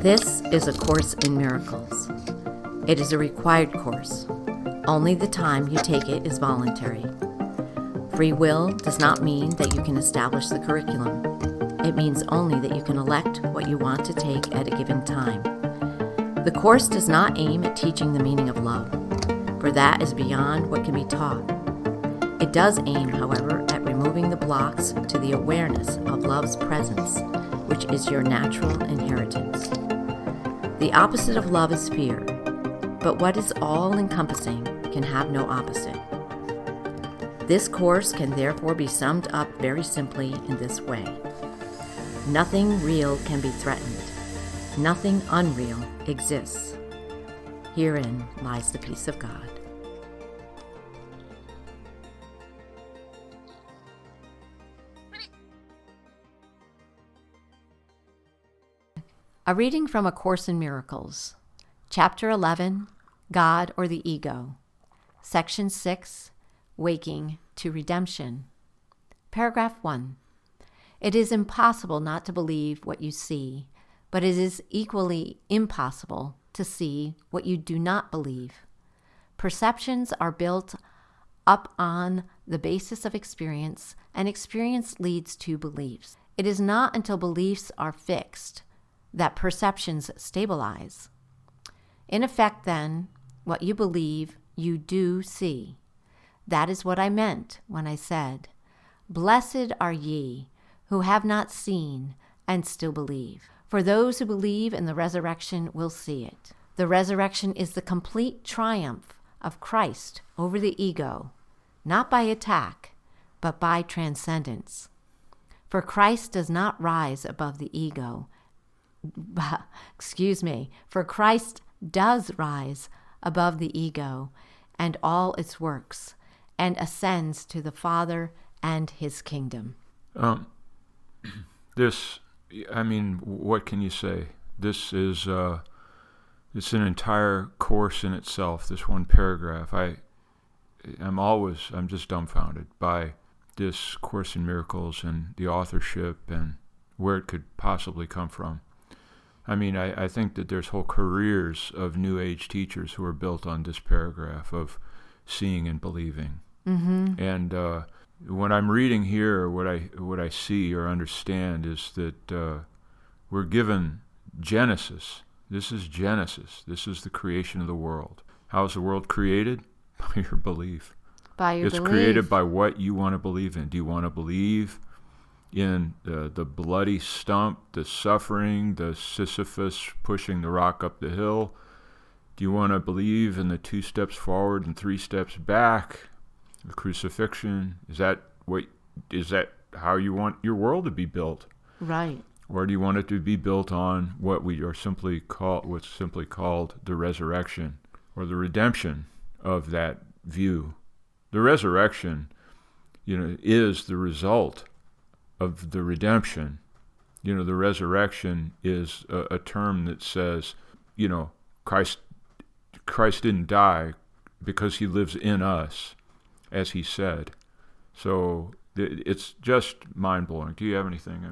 This is A Course in Miracles. It is a required course. Only the time you take it is voluntary. Free will does not mean that you can establish the curriculum. It means only that you can elect what you want to take at a given time. The course does not aim at teaching the meaning of love, for that is beyond what can be taught. It does aim, however, at removing the blocks to the awareness of love's presence, which is your natural inheritance. The opposite of love is fear, but what is all-encompassing can have no opposite. This course can therefore be summed up very simply in this way. Nothing real can be threatened. Nothing unreal exists. Herein lies the peace of God. A reading from A Course in Miracles, Chapter 11, God or the Ego, Section 6, Waking to Redemption. Paragraph 1. It is impossible not to believe what you see, but it is equally impossible to see what you do not believe. Perceptions are built up on the basis of experience, and experience leads to beliefs. It is not until beliefs are fixed that perceptions stabilize. In effect, then, what you believe, you do see. That is what I meant when I said, "Blessed are ye who have not seen and still believe. For those who believe in the resurrection will see it." The resurrection is the complete triumph of Christ over the ego, not by attack, but by transcendence. For Christ does not rise above the ego. For Christ does rise above the ego and all its works, and ascends to the Father and his kingdom. What can you say? This is it's an entire course in itself, this one paragraph. I'm just dumbfounded by this Course in Miracles and the authorship and where it could possibly come from. I think that there's whole careers of New Age teachers who are built on this paragraph of seeing and believing. Mm-hmm. And when I'm reading here, what I see or understand is that we're given Genesis. This is Genesis. This is the creation of the world. How is the world created? By your belief. It's created by what you want to believe in. Do you want to believe in the bloody stump, the suffering, the Sisyphus pushing the rock up the hill? Do you want to believe in the 2 steps forward and 3 steps back, the crucifixion? Is that how you want your world to be built? Right. Or do you want it to be built on what's simply called the resurrection or the redemption of that view? The resurrection, is the result of the redemption. The resurrection is a term that says, Christ didn't die because he lives in us, as he said. So it's just mind-blowing. Do you have anything?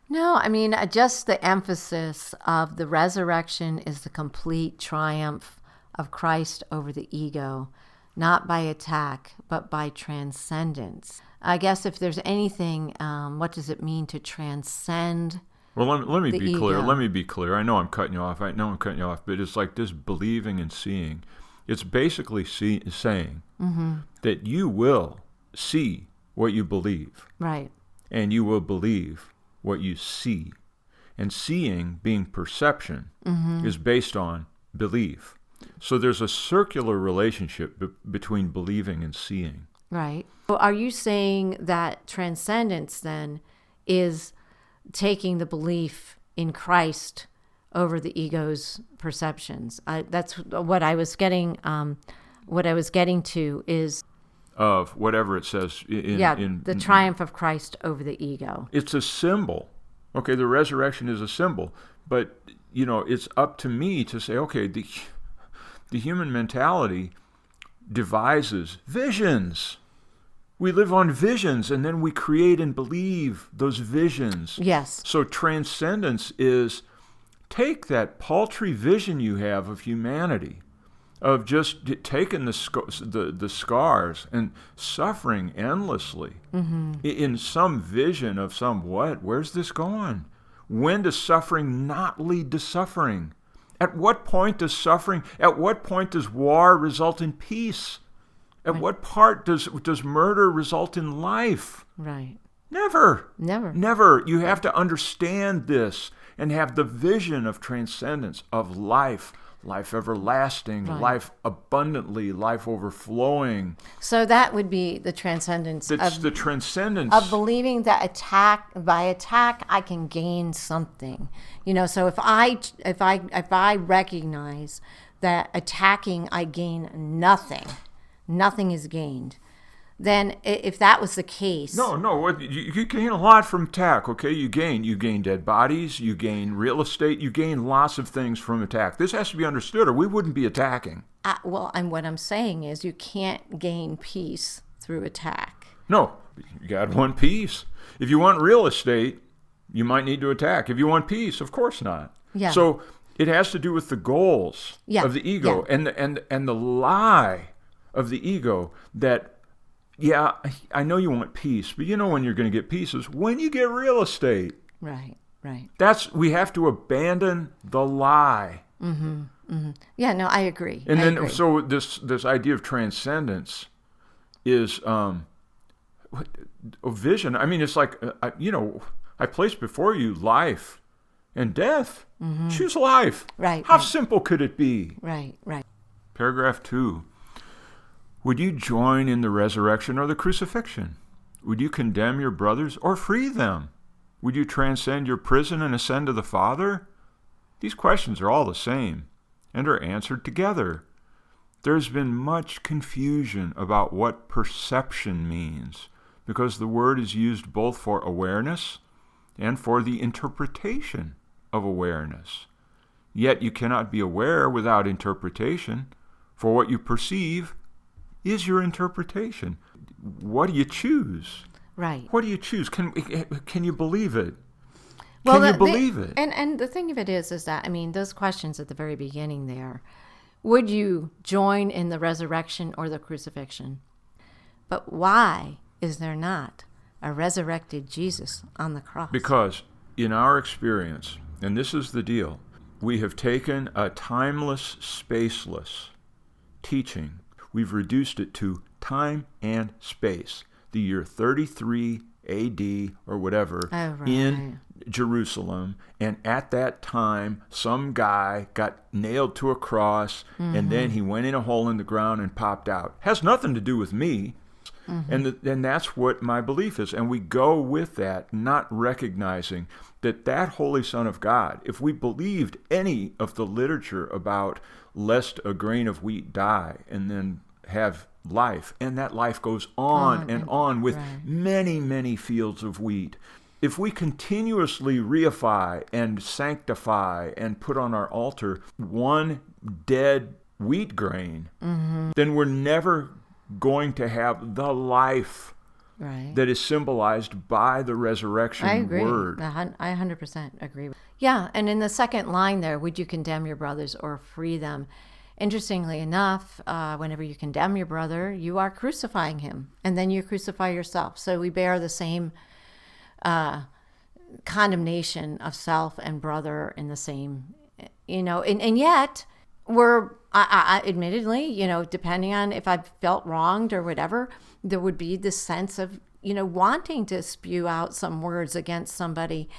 No, just the emphasis of the resurrection is the complete triumph of Christ over the ego, not by attack, but by transcendence. I guess if there's anything, what does it mean to transcend? Well, let me be clear. ego? Let me be clear. I know I'm cutting you off. But it's like this believing and seeing. It's basically saying that you will see what you believe. Right. And you will believe what you see. And seeing, being perception, is based on belief. So there's a circular relationship between believing and seeing. Right. So are you saying that transcendence then is taking the belief in Christ over the ego's perceptions? That's what I was getting. What I was getting to is of whatever it says in the triumph of Christ over the ego. It's a symbol. Okay, the resurrection is a symbol, but it's up to me to say, okay, the human mentality devises visions. We live on visions, and then we create and believe those visions. Yes. So transcendence is take that paltry vision you have of humanity, of just taking the scars and suffering endlessly in some vision of some what? Where's this going? When does suffering not lead to suffering? At what point does war result in peace? At what part does murder result in life? Right. Never. Never. You have to understand this and have the vision of transcendence, of life everlasting, right. Life abundantly, life overflowing. So that would be the transcendence. It's the transcendence of believing that by attack I can gain something. So if I recognize that attacking I gain nothing is gained. Then if that was the case... No, you gain a lot from attack, okay? You gain dead bodies, you gain real estate, you gain lots of things from attack. This has to be understood or we wouldn't be attacking. And what I'm saying is you can't gain peace through attack. No, you got one peace. If you want real estate, you might need to attack. If you want peace, of course not. Yeah. So it has to do with the goals of the ego and the lie of the ego that... Yeah, I know you want peace, but when you're going to get peace is when you get real estate. Right. We have to abandon the lie. Yeah, no, I agree. And so this idea of transcendence is a vision. I mean, it's like, I place before you life and death. Choose life. Right. How simple could it be? Right. Paragraph 2. Would you join in the resurrection or the crucifixion? Would you condemn your brothers or free them? Would you transcend your prison and ascend to the Father? These questions are all the same and are answered together. There's been much confusion about what perception means because the word is used both for awareness and for the interpretation of awareness. Yet you cannot be aware without interpretation, for what you perceive is your interpretation. What do you choose? Right. What do you choose? Can you believe it? Well, can you believe it? And the thing of it is that, those questions at the very beginning there, would you join in the resurrection or the crucifixion? But why is there not a resurrected Jesus on the cross? Because in our experience, and this is the deal, we have taken a timeless, spaceless teaching. We've reduced it to time and space. The year 33 AD or whatever in Jerusalem. And at that time, some guy got nailed to a cross and then he went in a hole in the ground and popped out. Has nothing to do with me. And that's what my belief is. And we go with that, not recognizing that Holy Son of God, if we believed any of the literature about lest a grain of wheat die and then have life, and that life goes on and on with many, many fields of wheat. If we continuously reify and sanctify and put on our altar one dead wheat grain, then we're never going to have the life that is symbolized by the resurrection word. I agree. I 100% agree. Yeah, and in the second line there, would you condemn your brothers or free them? Interestingly enough, whenever you condemn your brother, you are crucifying him, and then you crucify yourself. So we bear the same condemnation of self and brother in the same, and yet we're, I admittedly, depending on if I felt wronged or whatever, there would be this sense of, wanting to spew out some words against somebody.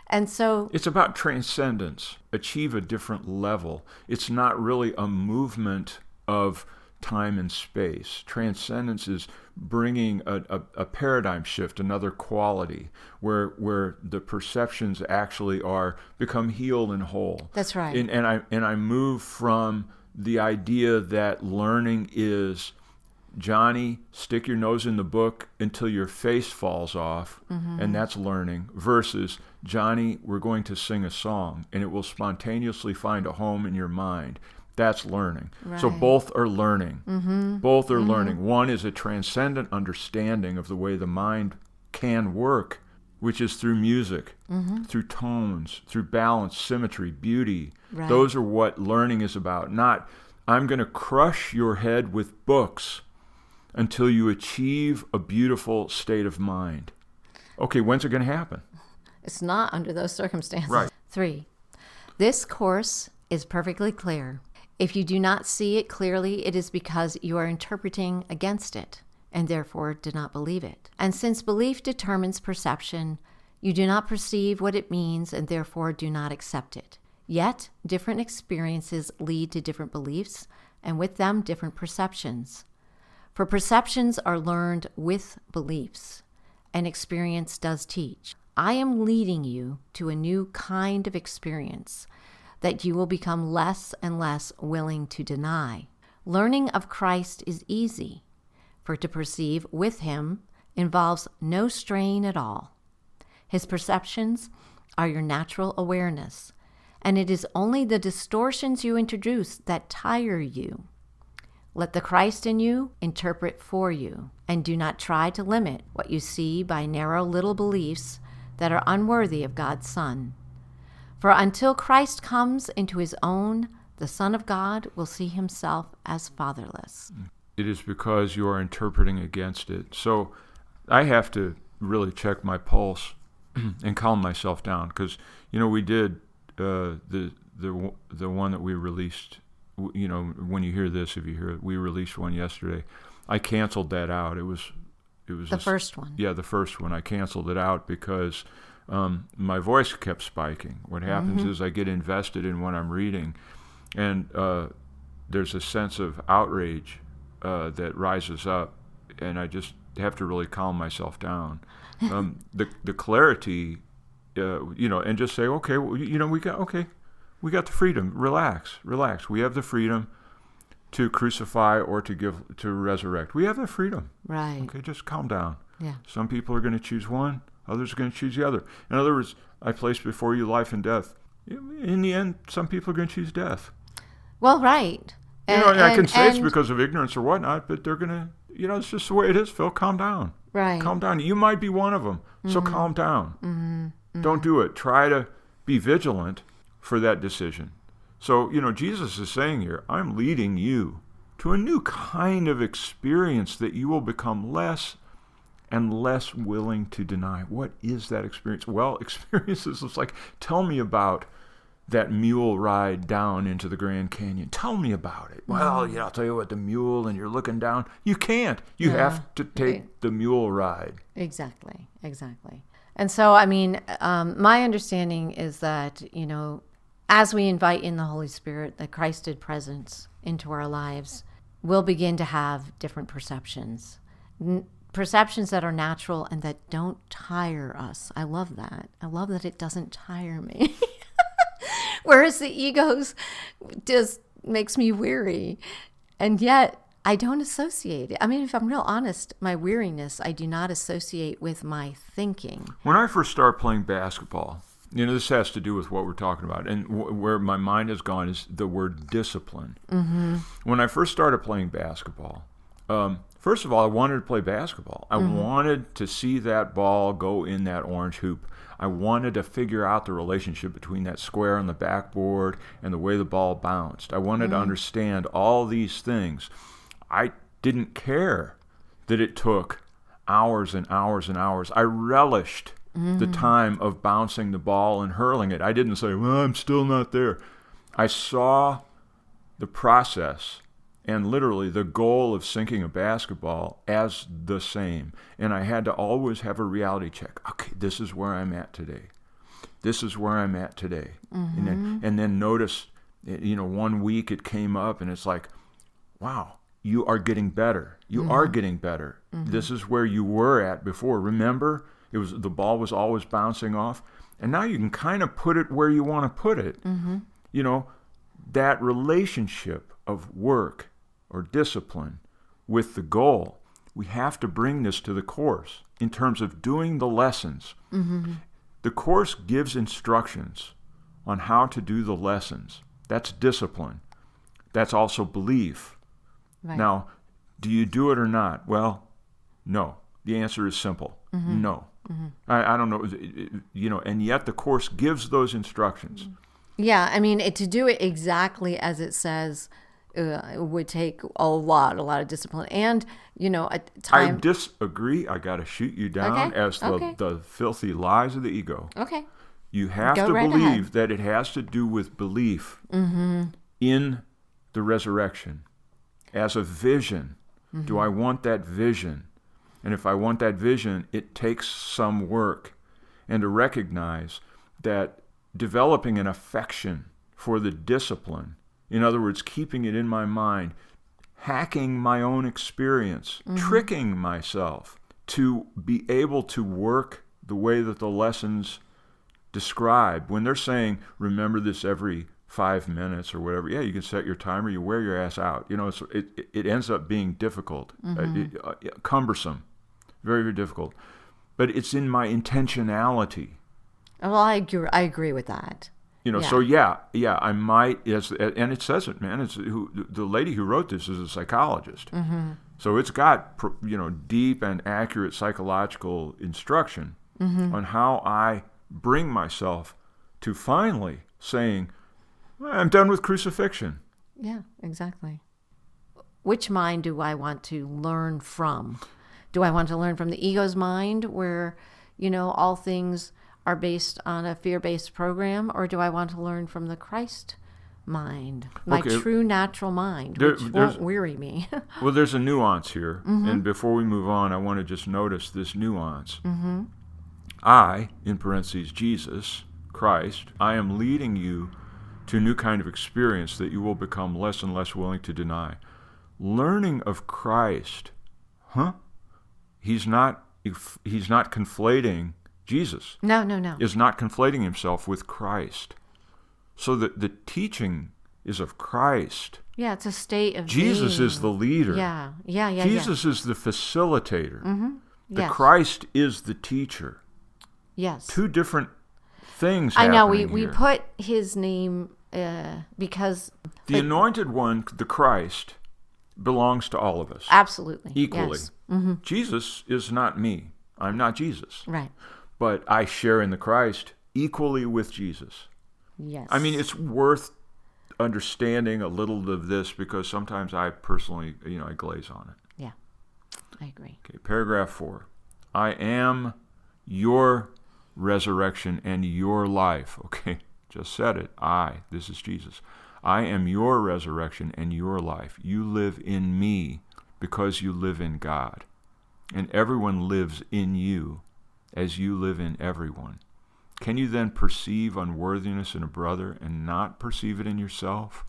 And so it's about transcendence, achieve a different level. It's not really a movement of time and space. Transcendence is bringing a paradigm shift, another quality, where the perceptions actually become healed and whole. That's right. And I move from the idea that learning is, Johnny, stick your nose in the book until your face falls off, and that's learning, versus, Johnny, we're going to sing a song, and it will spontaneously find a home in your mind. That's learning. Right. So both are learning. Both are learning. One is a transcendent understanding of the way the mind can work, which is through music, through tones, through balance, symmetry, beauty. Right. Those are what learning is about. Not, I'm going to crush your head with books until you achieve a beautiful state of mind. Okay, when's it going to happen? It's not under those circumstances. Right. 3. This course is perfectly clear. If you do not see it clearly, it is because you are interpreting against it, and therefore do not believe it. And since belief determines perception, you do not perceive what it means and therefore do not accept it. Yet, different experiences lead to different beliefs, and with them, different perceptions. For perceptions are learned with beliefs, and experience does teach. I am leading you to a new kind of experience that you will become less and less willing to deny. Learning of Christ is easy, for to perceive with him involves no strain at all. His perceptions are your natural awareness, and it is only the distortions you introduce that tire you. Let the Christ in you interpret for you, and do not try to limit what you see by narrow little beliefs that are unworthy of God's Son. For until Christ comes into his own, the Son of God will see himself as fatherless. It is because you are interpreting against it. So I have to really check my pulse and calm myself down, because we did the one that we released. When you hear this, if you hear it, we released one yesterday. I canceled that out. It was the first one. Yeah, the first one. I canceled it out because my voice kept spiking. What happens is I get invested in what I'm reading, and there's a sense of outrage that rises up, and I just have to really calm myself down. The clarity, and just say, okay, well, we got the freedom. Relax. We have the freedom to crucify or to resurrect. We have the freedom. Right. Okay, just calm down. Yeah. Some people are going to choose one, others are going to choose the other. In other words, I place before you life and death. In the end, some people are going to choose death. Well, right. I can say it's because of ignorance or whatnot, but they're going to, it's just the way it is, Phil. Calm down. Right. Calm down. You might be one of them, so calm down. Don't do it. Try to be vigilant for that decision. So, Jesus is saying here, I'm leading you to a new kind of experience that you will become less and less willing to deny. What is that experience? Well, experiences is like, tell me about that mule ride down into the Grand Canyon. Tell me about it. Well, I'll tell you what, the mule, and you're looking down. You can't. You have to take the mule ride. Exactly. And so, my understanding is that, as we invite in the Holy Spirit, the Christed presence into our lives, we'll begin to have different perceptions. Perceptions that are natural and that don't tire us. I love that. I love that it doesn't tire me. Whereas the egos just makes me weary. And yet, I don't associate it. If I'm real honest, my weariness, I do not associate with my thinking. When I first started playing basketball, this has to do with what we're talking about. And where my mind has gone is the word discipline. When I first started playing basketball, first of all, I wanted to play basketball. I wanted to see that ball go in that orange hoop. I wanted to figure out the relationship between that square on the backboard and the way the ball bounced. I wanted to understand all these things. I didn't care that it took hours and hours and hours. I relished the time of bouncing the ball and hurling it. I didn't say, well, I'm still not there. I saw the process and literally the goal of sinking a basketball as the same. And I had to always have a reality check. Okay, this is where I'm at today. And then notice, 1 week it came up and it's like, wow, you are getting better. You are getting better. This is where you were at before. Remember, the ball was always bouncing off. And now you can kind of put it where you want to put it. That relationship of work or discipline with the goal, we have to bring this to the course in terms of doing the lessons. The course gives instructions on how to do the lessons. That's discipline. That's also belief. Right. Now, do you do it or not? Well, no. The answer is simple. No. I don't know, and yet the Course gives those instructions. Yeah, I mean, to do it exactly as it says it would take a lot of discipline and, a time. I disagree. I got to shoot you down Okay, as the filthy lies of the ego. Okay. You have Go to right believe ahead. that it has to do with belief in the resurrection as a vision. Do I want that vision? And if I want that vision, it takes some work. And to recognize that developing an affection for the discipline, in other words, keeping it in my mind, hacking my own experience, tricking myself to be able to work the way that the lessons describe. When they're saying, remember this every 5 minutes or whatever, yeah, you can set your timer, you wear your ass out. So it ends up being difficult, cumbersome, very, very difficult. But it's in my intentionality. Well, I agree with that. So yeah, I might, and it says it, man. The lady who wrote this is a psychologist. So it's got, deep and accurate psychological instruction on how I bring myself to finally saying, I'm done with crucifixion. Yeah, exactly. Which mind do I want to learn from? Do I want to learn from the ego's mind where, all things are based on a fear-based program, or do I want to learn from the Christ mind, my true natural mind, which won't weary me? Well, there's a nuance here, and before we move on, I want to just notice this nuance. I, in parentheses, Jesus, Christ, I am leading you to a new kind of experience that you will become less and less willing to deny. Learning of Christ, He's not conflating Jesus. No. Is not conflating himself with Christ. So that the teaching is of Christ. Yeah, it's a state of Jesus being. Is the leader. Yeah. Jesus is the facilitator. The Yes. Christ is the teacher. Yes. Two different things I know, happening we here. put his name because... The anointed one, the Christ, belongs to all of us. Absolutely. Equally. Yes. Jesus is not me. I'm not Jesus. Right. But I share in the Christ equally with Jesus. Yes. I mean, it's worth understanding a little of this because sometimes I personally, I glaze on it. Yeah, I agree. Okay, paragraph 4. I am your resurrection and your life. Okay, just said it. This is Jesus. I am your resurrection and your life. You live in me because you live in God. And everyone lives in you as you live in everyone. Can you then perceive unworthiness in a brother and not perceive it in yourself?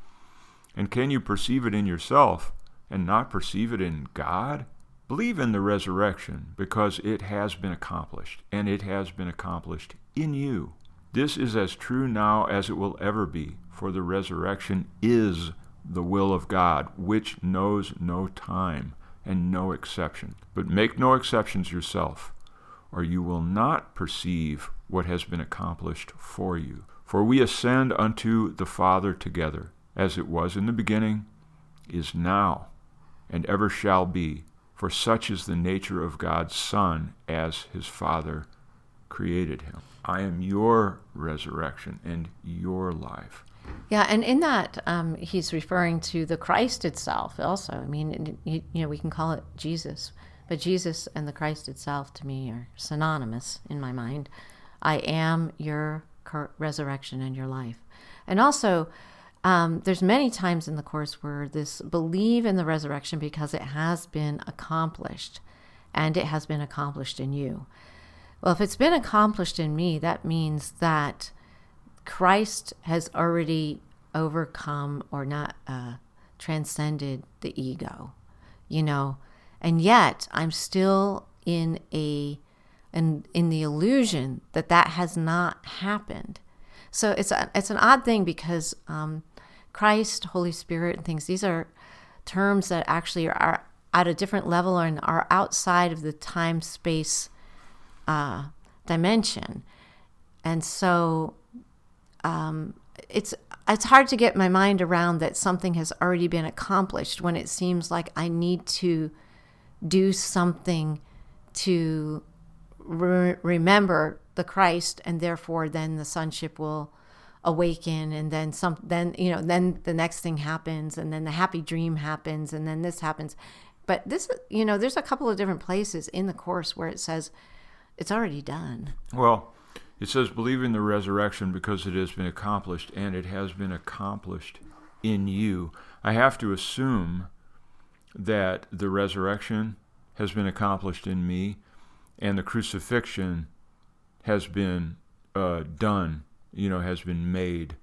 And can you perceive it in yourself and not perceive it in God? Believe in the resurrection because it has been accomplished, and it has been accomplished in you. This is as true now as it will ever be, for the resurrection is the will of God, which knows no time and no exception. But make no exceptions yourself, or you will not perceive what has been accomplished for you. For we ascend unto the Father together, as it was in the beginning, is now, and ever shall be, for such is the nature of God's Son as his Father created him. I am your resurrection and your life. Yeah, and in that, he's referring to the Christ itself also. I mean, we can call it Jesus, but Jesus and the Christ itself to me are synonymous in my mind. I am your resurrection and your life. And also, there's many times in the Course where this believe in the resurrection because it has been accomplished, and it has been accomplished in you. Well, if it's been accomplished in me, that means that Christ has already overcome or not transcended the ego, and yet I'm still in the illusion that has not happened. So it's an odd thing because Christ, Holy Spirit, and things, these are terms that actually are at a different level and are outside of the time-space dimension. And so it's hard to get my mind around that something has already been accomplished when it seems like I need to do something to remember the Christ, and therefore then the sonship will awaken, and then then the next thing happens, and then the happy dream happens, and then this happens. But this, there's a couple of different places in the Course where it says it's already done. Well, it says, believe in the resurrection because it has been accomplished, and it has been accomplished in you. I have to assume that the resurrection has been accomplished in me, and the crucifixion has been done, has been made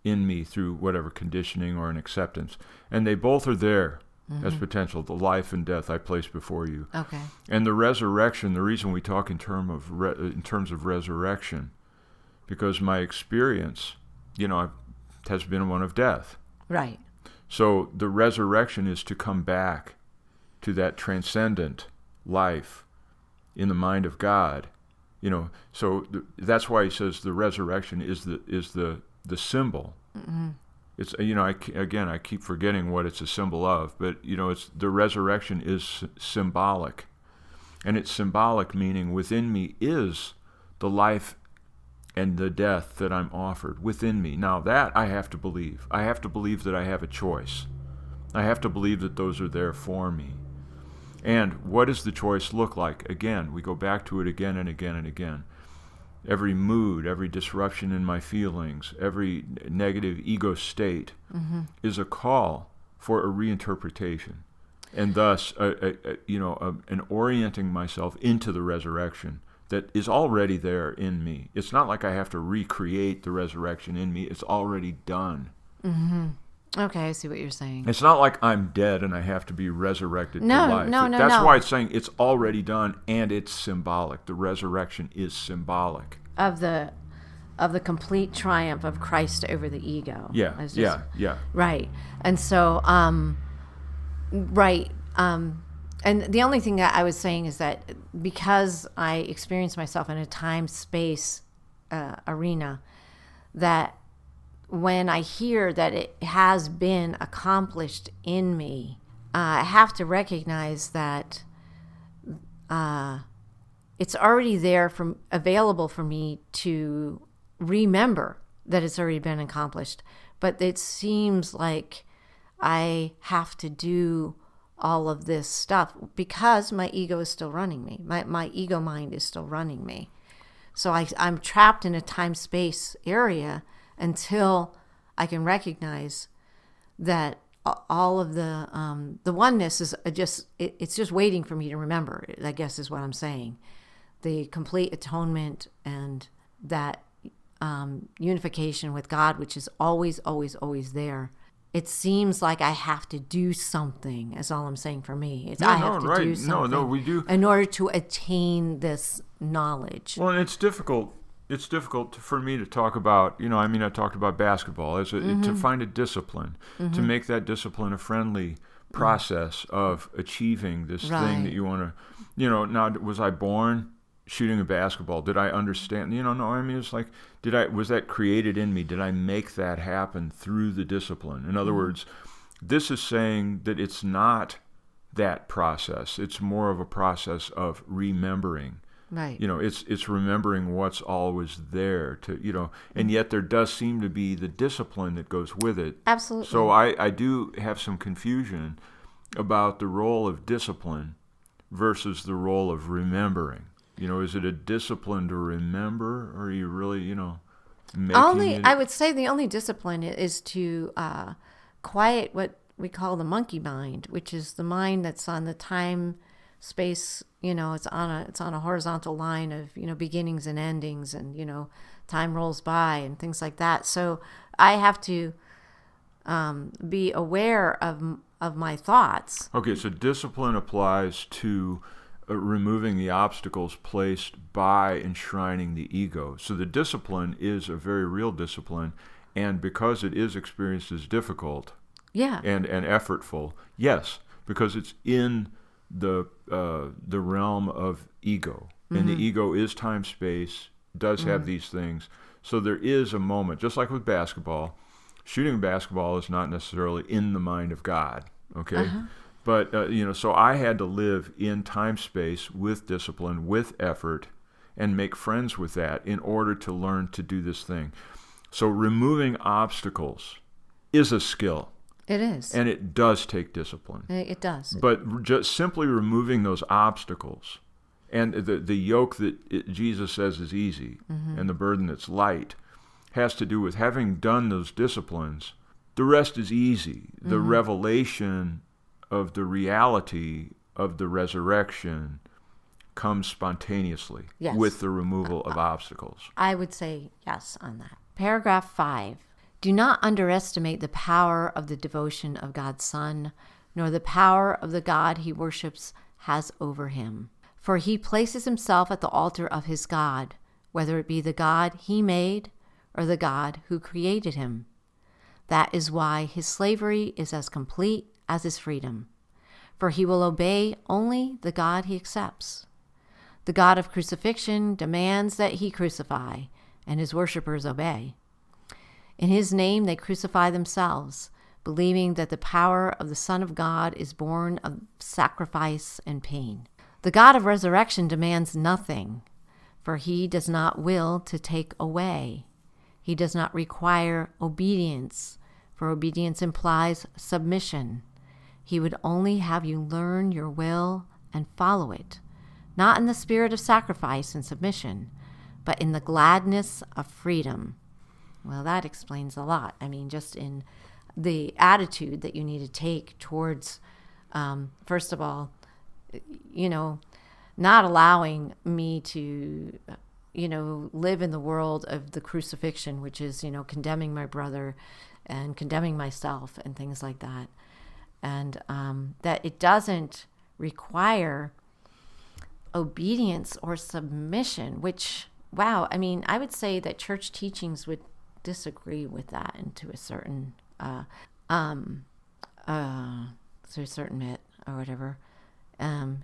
in me through whatever conditioning or an acceptance. And they both are there as potential. The life and death I place before you. Okay. And the resurrection, the reason we talk in terms of resurrection, because my experience, has been one of death. Right. So the resurrection is to come back to that transcendent life in the mind of God. So that's why he says the resurrection is the symbol. Mm-hmm. It's I keep forgetting what it's a symbol of, but it's the resurrection is symbolic, and it's symbolic meaning within me is the life and the death that I'm offered within me. Now that I have to believe. I have to believe that I have a choice. I have to believe that those are there for me. And what does the choice look like? Again, we go back to it again and again and again. Every mood, every disruption in my feelings, every negative ego state is a call for a reinterpretation, and thus, an orienting myself into the resurrection that is already there in me. It's not like I have to recreate the resurrection in me. It's already done. Mm-hmm. Okay, I see what you're saying. It's not like I'm dead and I have to be resurrected to life. No. That's why it's saying it's already done, and it's symbolic. The resurrection is symbolic of the complete triumph of Christ over the ego. Yeah. Right. And so, right. And the only thing that I was saying is that because I experience myself in a time-space arena, that when I hear that it has been accomplished in me, I have to recognize that it's already there, available for me to remember that it's already been accomplished. But it seems like I have to do all of this stuff because my ego is still running me. My ego mind is still running me. So I'm trapped in a time-space area until I can recognize that all of the oneness is it's just waiting for me to remember, I guess is what I'm saying. The complete atonement and that unification with God, which is always, always, always there. It seems like I have to do something, is all I'm saying for me. I have to do something. No, we do. In order to attain this knowledge. Well, and it's difficult. It's difficult for me to talk about, I talked about basketball as to find a discipline, to make that discipline a friendly process of achieving this thing that you want to, now, was I born shooting a basketball? Did I understand? No, it's like, was that created in me? Did I make that happen through the discipline? In other words, this is saying that it's not that process. It's more of a process of remembering. Right. It's remembering what's always there to, and yet there does seem to be the discipline that goes with it. Absolutely. So I do have some confusion about the role of discipline versus the role of remembering. Is it a discipline to remember, or are you really, making it? I would say the only discipline is to quiet what we call the monkey mind, which is the mind that's on the time space, it's on a horizontal line of, beginnings and endings, and, time rolls by and things like that. So I have to be aware of my thoughts. Okay, so discipline applies to removing the obstacles placed by enshrining the ego. So the discipline is a very real discipline, and because it is experienced as difficult and effortful, yes, because it's in the realm of ego, and the ego is time space, does have these things. So there is a moment, just like with basketball. Shooting basketball is not necessarily in the mind of God, okay? But so I had to live in time space with discipline, with effort, and make friends with that in order to learn to do this thing. So removing obstacles is a skill. It is. And it does take discipline. It does. But just simply removing those obstacles and the yoke that Jesus says is easy and the burden that's light has to do with having done those disciplines. The rest is easy. The revelation of the reality of the resurrection comes spontaneously with the removal of obstacles. I would say yes on that. Paragraph 5. Do not underestimate the power of the devotion of God's Son, nor the power of the God he worships has over him. For he places himself at the altar of his God, whether it be the God he made or the God who created him. That is why his slavery is as complete as his freedom, for he will obey only the God he accepts. The God of crucifixion demands that he crucify, and his worshippers obey. In his name they crucify themselves, believing that the power of the Son of God is born of sacrifice and pain. The God of resurrection demands nothing, for he does not will to take away. He does not require obedience, for obedience implies submission. He would only have you learn your will and follow it, not in the spirit of sacrifice and submission, but in the gladness of freedom. Well, that explains a lot. I mean, just in the attitude that you need to take towards, first of all, not allowing me to, live in the world of the crucifixion, which is, condemning my brother and condemning myself and things like that. And that it doesn't require obedience or submission, which, wow, I mean, I would say that church teachings would disagree with that and to a certain bit or whatever.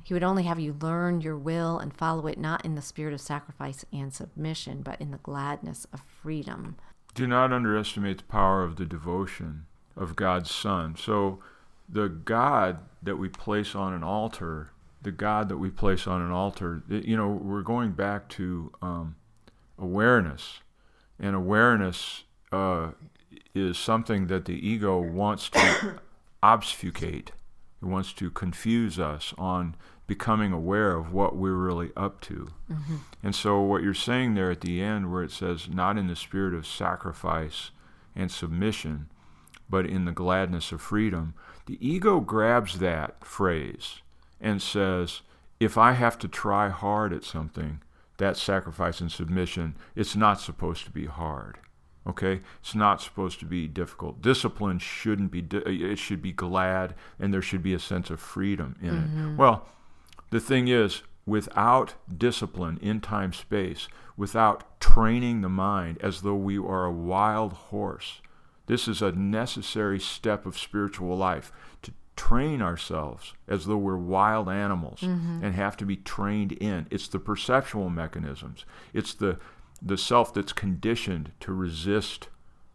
He would only have you learn your will and follow it, not in the spirit of sacrifice and submission, but in the gladness of freedom. Do not underestimate the power of the devotion of God's Son. So the God that we place on an altar, we're going back to awareness. And awareness is something that the ego wants to obfuscate. It wants to confuse us on becoming aware of what we're really up to. Mm-hmm. And so what you're saying there at the end where it says, not in the spirit of sacrifice and submission, but in the gladness of freedom, the ego grabs that phrase and says, if I have to try hard at something, that sacrifice and submission, it's not supposed to be hard, okay? It's not supposed to be difficult. Discipline shouldn't be, it should be glad, and there should be a sense of freedom in it. Well, the thing is, without discipline in time, space, without training the mind as though we are a wild horse, this is a necessary step of spiritual life, to train ourselves as though we're wild animals and have to be trained in. It's the perceptual mechanisms. It's the self that's conditioned to resist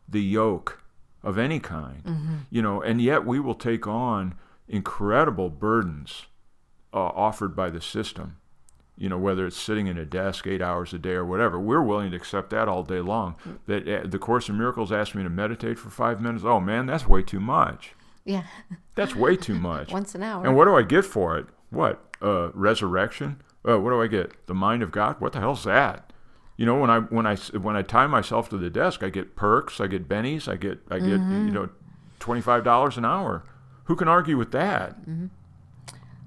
the yoke of any kind, and yet we will take on incredible burdens offered by the system, whether it's sitting in a desk 8 hours a day or whatever. We're willing to accept that all day long. That the Course in Miracles asked me to meditate for 5 minutes. Oh man, that's way too much. Yeah. That's way too much. Once an hour. And what do I get for it? What? Resurrection? What do I get? The mind of God? What the hell's that? When I tie myself to the desk, I get perks, I get bennies, I get $25 an hour. Who can argue with that?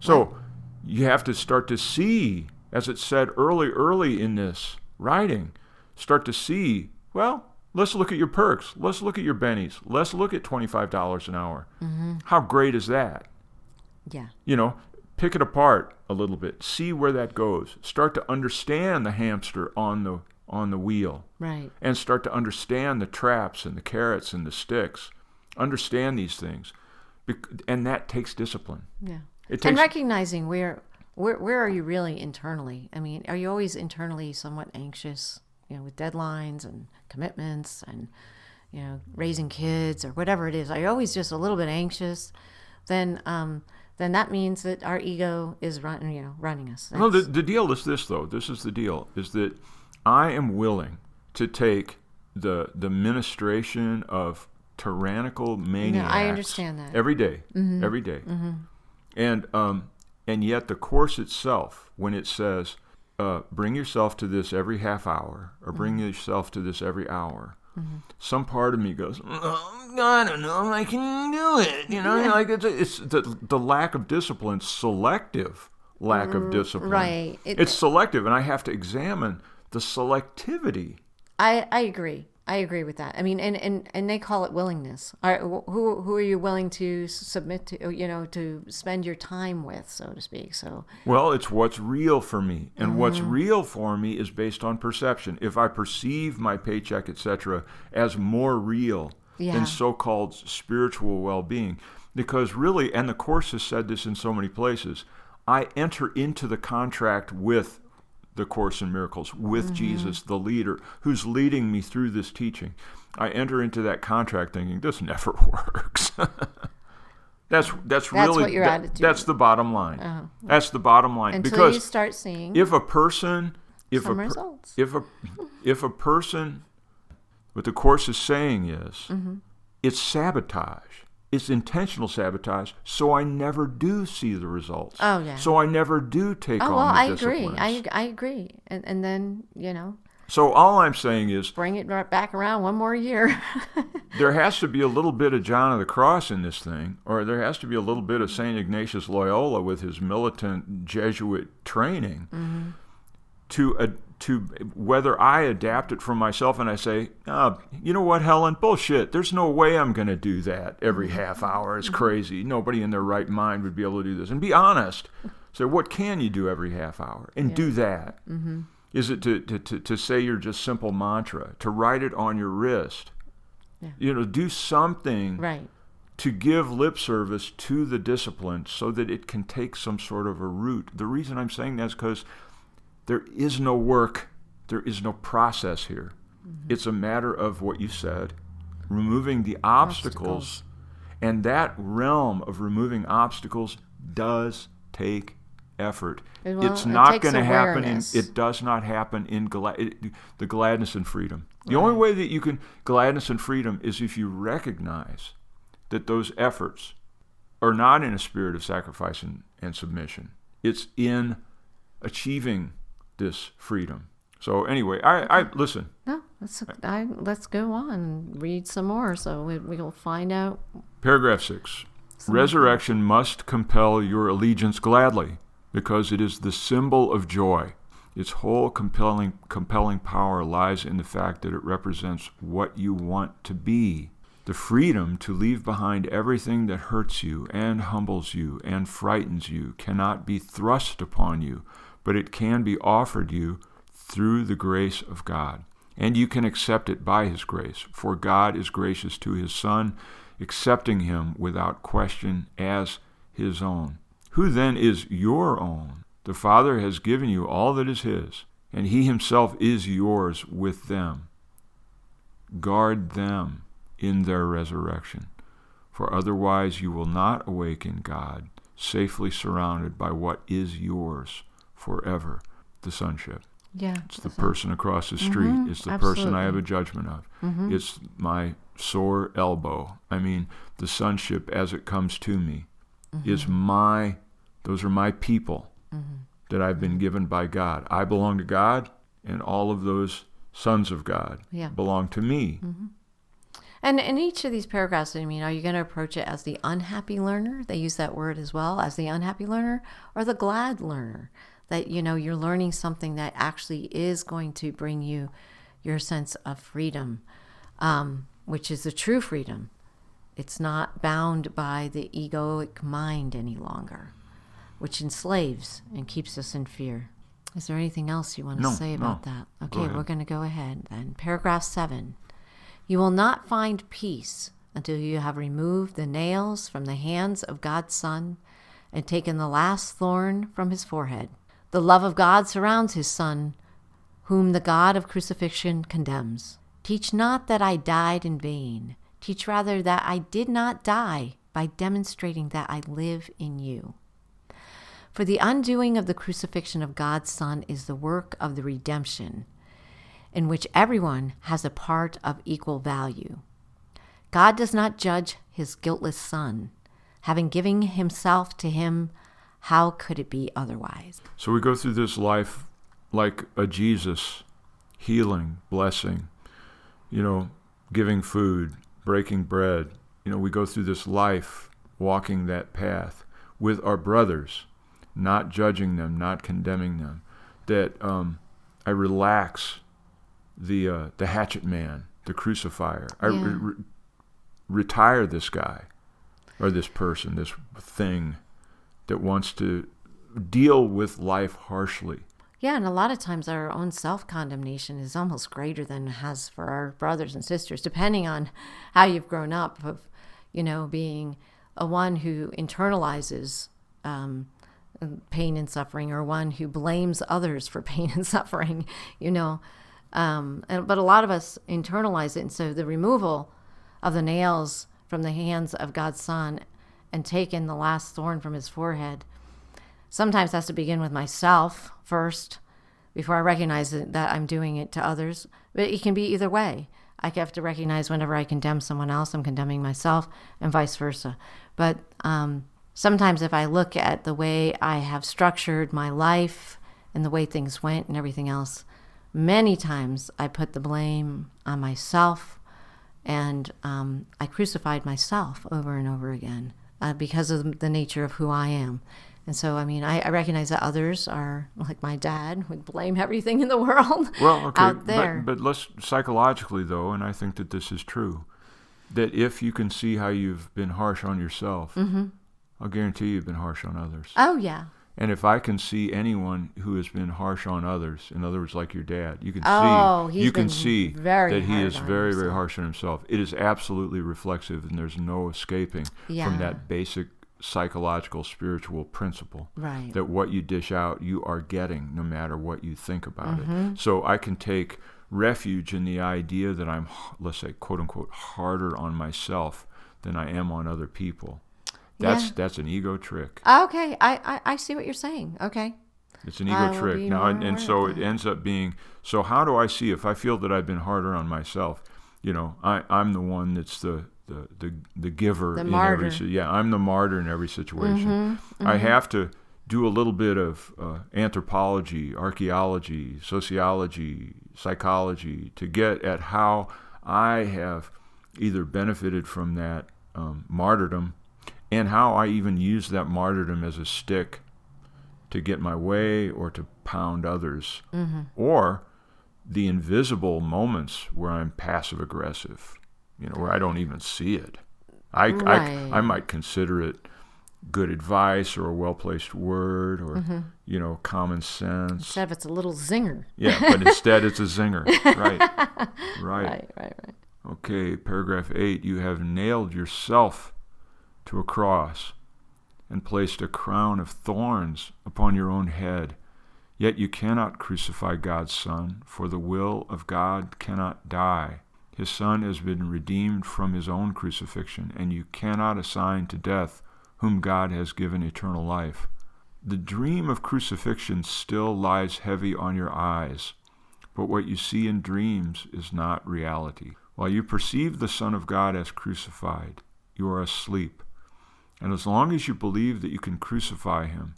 So you have to start to see, as it said early in this writing, start to see, well, let's look at your perks. Let's look at your bennies. Let's look at $25 an hour. How great is that? Yeah. Pick it apart a little bit. See where that goes. Start to understand the hamster on the wheel. Right. And start to understand the traps and the carrots and the sticks. Understand these things. And that takes discipline. Yeah. And recognizing where are you really internally? I mean, are you always internally somewhat anxious? With deadlines and commitments and, raising kids or whatever it is, are you always just a little bit anxious? Then then that means that our ego is running us. No, the deal is this, though. This is the deal, is that I am willing to take the ministration of tyrannical maniacs. No, I understand that. Every day. Every day. And yet the Course itself, when it says, bring yourself to this every half hour, or bring yourself to this every hour, some part of me goes, I don't know if I can do it. Like it's the lack of discipline, selective lack of discipline. Right. It's selective, and I have to examine the selectivity. I agree. I agree with that. I mean, and they call it willingness. Who are you willing to submit to, to spend your time with, so to speak? So, well, it's what's real for me. And what's real for me is based on perception. If I perceive my paycheck, etc., as more real than so-called spiritual well-being, because really, and the Course has said this in so many places, I enter into the contract with the Course in Miracles, with Jesus, the leader, who's leading me through this teaching. I enter into that contract thinking, this never works. That's really what your attitude. That's the bottom line. Uh-huh. That's the bottom line. Until because you start seeing if a person, results. if a person, what the Course is saying is, it's sabotage. It's intentional sabotage, so I never do see the results. Oh, yeah. So I never do take on the disciplines. I agree. And then, So all I'm saying is, bring it right back around one more year. there has to be a little bit of John of the Cross in this thing, or there has to be a little bit of St. Ignatius Loyola with his militant Jesuit training to whether I adapt it for myself and I say, you know what, Helen, bullshit. There's no way I'm going to do that every half hour. It's crazy. Nobody in their right mind would be able to do this. And be honest. So what can you do every half hour? And do that. Is it to say your just simple mantra, to write it on your wrist? Do something to give lip service to the discipline so that it can take some sort of a root. The reason I'm saying that is because there is no work, there is no process here. It's a matter of what you said, removing the obstacles. And that realm of removing obstacles does take effort. It's not going to happen. It does not happen in the gladness and freedom. The only way that you can gladness and freedom is if you recognize that those efforts are not in a spirit of sacrifice and submission. It's in achieving this freedom. So anyway, I listen. No, let's go on and read some more. So we'll find out. Paragraph 6. Resurrection must compel your allegiance gladly, because it is the symbol of joy. Its whole compelling power lies in the fact that it represents what you want to be. The freedom to leave behind everything that hurts you and humbles you and frightens you cannot be thrust upon you, but it can be offered you through the grace of God. And you can accept it by His grace, for God is gracious to His Son, accepting Him without question as His own. Who then is your own? The Father has given you all that is His, and He Himself is yours with them. Guard them in their resurrection, for otherwise you will not awaken God, safely surrounded by what is yours forever, the sonship. Yeah, it's the person across the street. It's the person I have a judgment of. It's my sore elbow. I mean, the sonship as it comes to me is those are my people that I've been given by God. I belong to God, and all of those sons of God belong to me. And in each of these paragraphs, I mean, are you going to approach it as the unhappy learner? They use that word as well, as the unhappy learner, or the glad learner? That, you're learning something that actually is going to bring you your sense of freedom, which is the true freedom. It's not bound by the egoic mind any longer, which enslaves and keeps us in fear. Is there anything else you want to say about that? Okay, we're going to go ahead then. Paragraph 7. You will not find peace until you have removed the nails from the hands of God's Son and taken the last thorn from His forehead. The love of God surrounds His Son, whom the God of crucifixion condemns. Teach not that I died in vain. Teach rather that I did not die, by demonstrating that I live in you. For the undoing of the crucifixion of God's Son is the work of the redemption, in which everyone has a part of equal value. God does not judge his guiltless Son. Having given himself to him, how could it be otherwise? So we go through this life like a Jesus, healing, blessing, giving food, breaking bread. We go through this life walking that path with our brothers, not judging them, not condemning them. That I relax the hatchet man, the crucifier. I retire this guy or this person, this thing that wants to deal with life harshly. Yeah, and a lot of times our own self-condemnation is almost greater than it has for our brothers and sisters, depending on how you've grown up, of, being a one who internalizes pain and suffering, or one who blames others for pain and suffering, but a lot of us internalize it. And so the removal of the nails from the hands of God's Son and taking the last thorn from his forehead sometimes has to begin with myself first before I recognize that I'm doing it to others. But it can be either way. I have to recognize whenever I condemn someone else, I'm condemning myself, and vice versa. But sometimes if I look at the way I have structured my life and the way things went and everything else, many times I put the blame on myself, and I crucified myself over and over again because of the nature of who I am. And so, I recognize that others are, like my dad, would blame everything in the world out there. But let's psychologically, though, and I think that this is true, that if you can see how you've been harsh on yourself, I'll guarantee you've been harsh on others. Oh, yeah. And if I can see anyone who has been harsh on others, in other words, like your dad, you can see that he is very, very harsh on himself. It is absolutely reflexive, and there's no escaping from that basic psychological, spiritual principle, right, that what you dish out, you are getting, no matter what you think about it. So I can take refuge in the idea that I'm, let's say, quote unquote, harder on myself than I am on other people. That's an ego trick. Okay, I see what you're saying. Okay. It's an ego trick. Now, and so it ends up being, so how do I see if I feel that I've been harder on myself? I'm the one that's the giver. The martyr. I'm the martyr in every situation. I have to do a little bit of anthropology, archaeology, sociology, psychology to get at how I have either benefited from that martyrdom, and how I even use that martyrdom as a stick to get my way or to pound others, or the invisible moments where I'm passive aggressive, where I don't even see it. I might consider it good advice or a well-placed word or, common sense. Instead of it's a little zinger. Yeah, but instead it's a zinger. Right. Right. Okay, paragraph 8, you have nailed yourself to a cross and placed a crown of thorns upon your own head. Yet you cannot crucify God's Son, for the will of God cannot die. His Son has been redeemed from his own crucifixion, and you cannot assign to death whom God has given eternal life. The dream of crucifixion still lies heavy on your eyes, but what you see in dreams is not reality. While you perceive the Son of God as crucified, you are asleep. And as long as you believe that you can crucify him,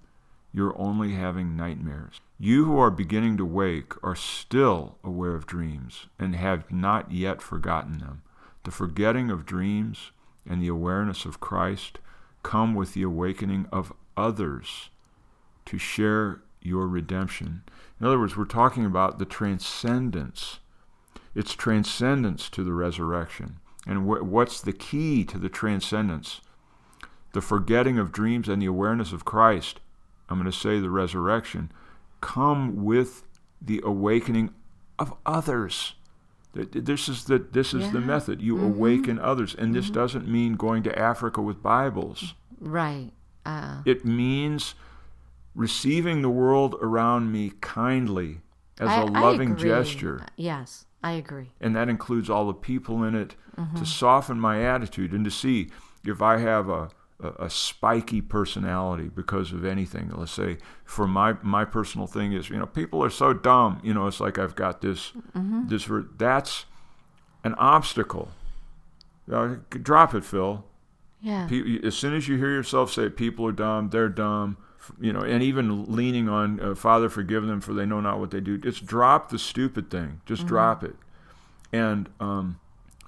you're only having nightmares. You who are beginning to wake are still aware of dreams and have not yet forgotten them. The forgetting of dreams and the awareness of Christ come with the awakening of others to share your redemption. In other words, we're talking about the transcendence. It's transcendence to the resurrection. And what's the key to the transcendence? The forgetting of dreams and the awareness of Christ, I'm going to say the resurrection, come with the awakening of others. This is the method. You awaken others. And this doesn't mean going to Africa with Bibles. Right. It means receiving the world around me kindly as a loving gesture. Yes, I agree. And that includes all the people in it, to soften my attitude and to see, if I have a spiky personality because of anything, let's say for my personal thing is, people are so dumb, it's like I've got this, that's an obstacle. Drop it, Phil. Yeah. As soon as you hear yourself say people are dumb, they're dumb, and even leaning on Father, forgive them for they know not what they do. Just drop the stupid thing. Just drop it. And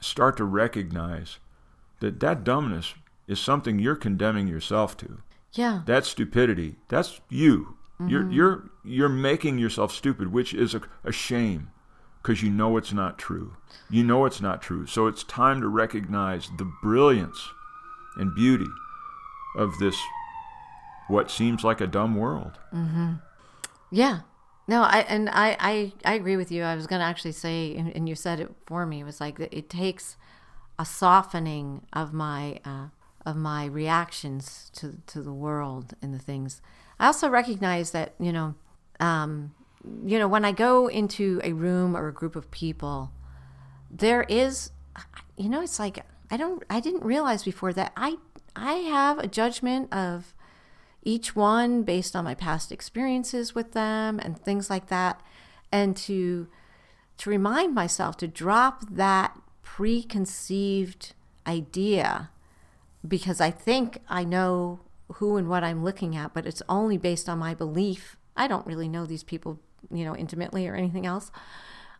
start to recognize that dumbness is something you're condemning yourself to. Yeah. That stupidity, that's you. You're making yourself stupid, which is a shame, because you know it's not true. You know it's not true. So it's time to recognize the brilliance and beauty of this, what seems like a dumb world. Yeah. No, I agree with you. I was going to actually say, and you said it for me, it was like it takes a softening of my reactions to the world and the things. I also recognize that, when I go into a room or a group of people, there is, it's like, I didn't realize before that I have a judgment of each one based on my past experiences with them and things like that. And to remind myself to drop that preconceived idea, because I think I know who and what I'm looking at, but it's only based on my belief. I don't really know these people, intimately or anything else.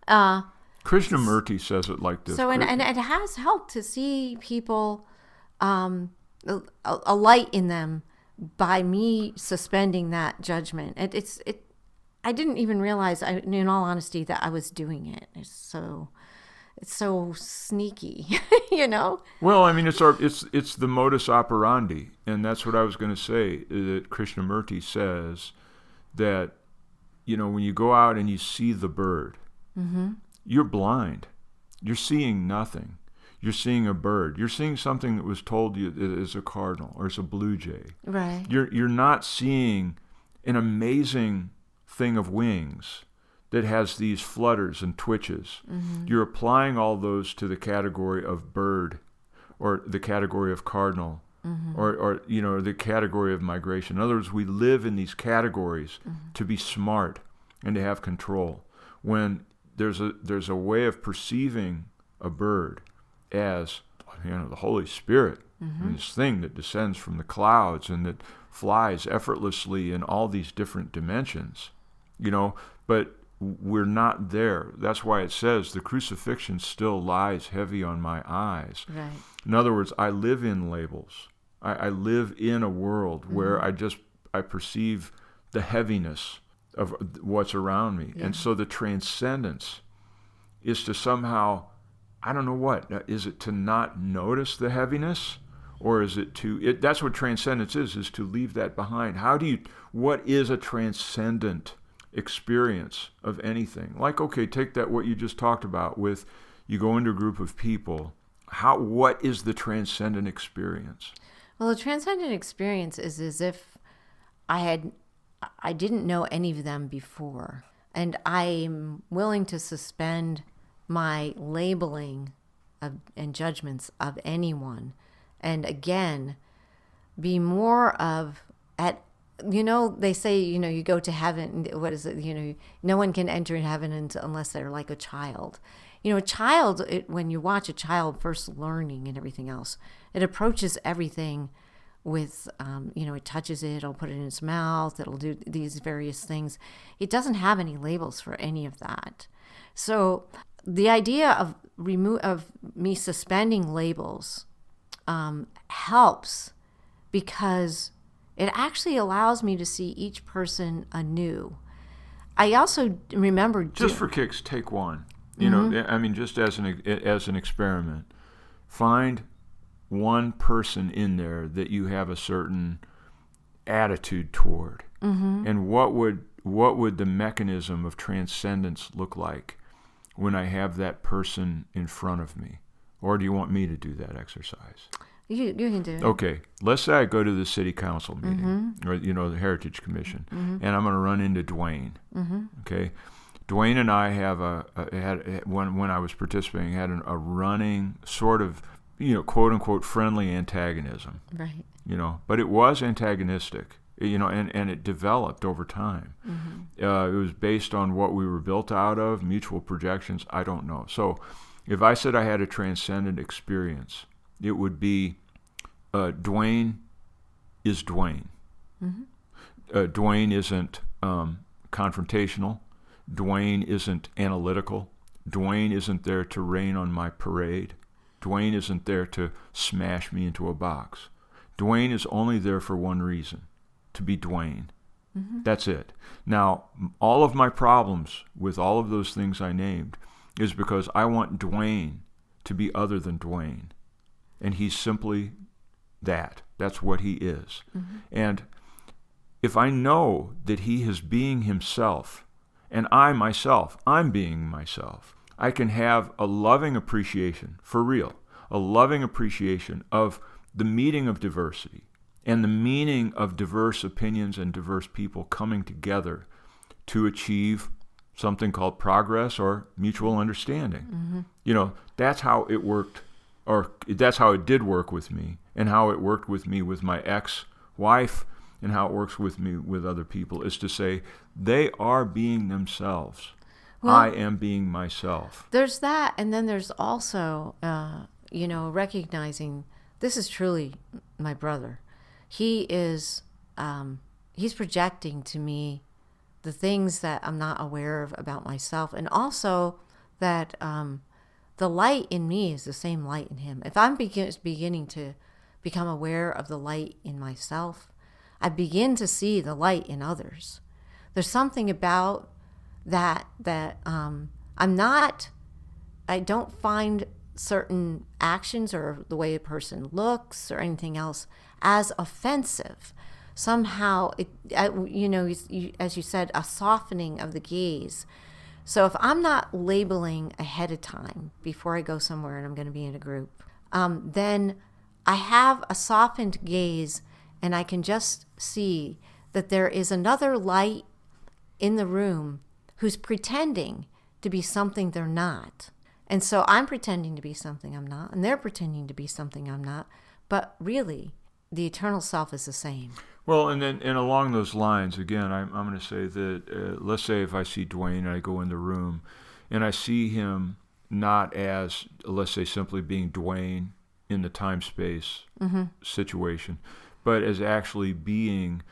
Krishnamurti says it like this. So, and it has helped to see people, a light in them by me suspending that judgment. I didn't even realize, in all honesty, that I was doing it. It's so sneaky, Well, I mean, it's the modus operandi, and that's what I was going to say. That Krishnamurti says that, when you go out and you see the bird, you're blind. You're seeing nothing. You're seeing a bird. You're seeing something that was told you is a cardinal or is a blue jay. Right. You're not seeing an amazing thing of wings that has these flutters and twitches. You're applying all those to the category of bird, or the category of cardinal, or the category of migration. In other words, we live in these categories to be smart and to have control. When there's a way of perceiving a bird as the Holy Spirit, this thing that descends from the clouds and that flies effortlessly in all these different dimensions, but we're not there. That's why it says the crucifixion still lies heavy on my eyes. Right. In other words, I live in labels. I live in a world where I perceive the heaviness of what's around me. Yeah. And so the transcendence is to somehow, I don't know what, is it to not notice the heaviness? Or is it that's what transcendence is to leave that behind. What is a transcendent experience of anything? Like, okay, take that, what you just talked about with, you go into a group of people, what is the transcendent experience? Well, the transcendent experience is as if I didn't know any of them before, and I'm willing to suspend my labeling and judgments of anyone, and again, be more of they say, you go to heaven, what is it, no one can enter in heaven unless they're like a child. A child, when you watch a child first learning and everything else, it approaches everything with, it touches it, it'll put it in its mouth, it'll do these various things. It doesn't have any labels for any of that. So the idea of me suspending labels helps, because it actually allows me to see each person anew. I also remember... Just for kicks, take one. Just as an experiment. Find one person in there that you have a certain attitude toward. And what would the mechanism of transcendence look like when I have that person in front of me? Or do you want me to do that exercise? You can do it. Okay, let's say I go to the city council meeting, or the Heritage Commission, and I'm going to run into Dwayne. Okay, Dwayne and I have when I was participating, had a running sort of quote unquote friendly antagonism. Right. But it was antagonistic, and it developed over time. Mm-hmm. It was based on what we were built out of, mutual projections, I don't know. So if I said I had a transcendent experience, it would be Dwayne is Dwayne. Mm-hmm. Dwayne isn't confrontational. Dwayne isn't analytical. Dwayne isn't there to rain on my parade. Dwayne isn't there to smash me into a box. Dwayne is only there for one reason, to be Dwayne. Mm-hmm. That's it. Now, all of my problems with all of those things I named is because I want Dwayne to be other than Dwayne. And he's simply that. That's what he is. Mm-hmm. And if I know that he is being himself, and I'm being myself, I can have a loving appreciation, for real, a loving appreciation of the meeting of diversity and the meaning of diverse opinions and diverse people coming together to achieve something called progress or mutual understanding. Mm-hmm. That's how it worked, or that's how it did work with me, and how it worked with me with my ex-wife, and how it works with me with other people, is to say, they are being themselves. Well, I am being myself. There's that, and then there's also, recognizing this is truly my brother. He is, he's projecting to me the things that I'm not aware of about myself, and also that the light in me is the same light in him. If I'm beginning to become aware of the light in myself, I begin to see the light in others. There's something about that I don't find certain actions or the way a person looks or anything else as offensive. Somehow, as you said, a softening of the gaze. So if I'm not labeling ahead of time before I go somewhere and I'm going to be in a group, then I have a softened gaze, and I can just see that there is another light in the room who's pretending to be something they're not. And so I'm pretending to be something I'm not, and they're pretending to be something I'm not. But really, the eternal self is the same. Well, and along those lines, again, I'm going to say that, let's say if I see Dwayne and I go in the room and I see him not as, let's say, simply being Dwayne in the time-space situation, but as actually being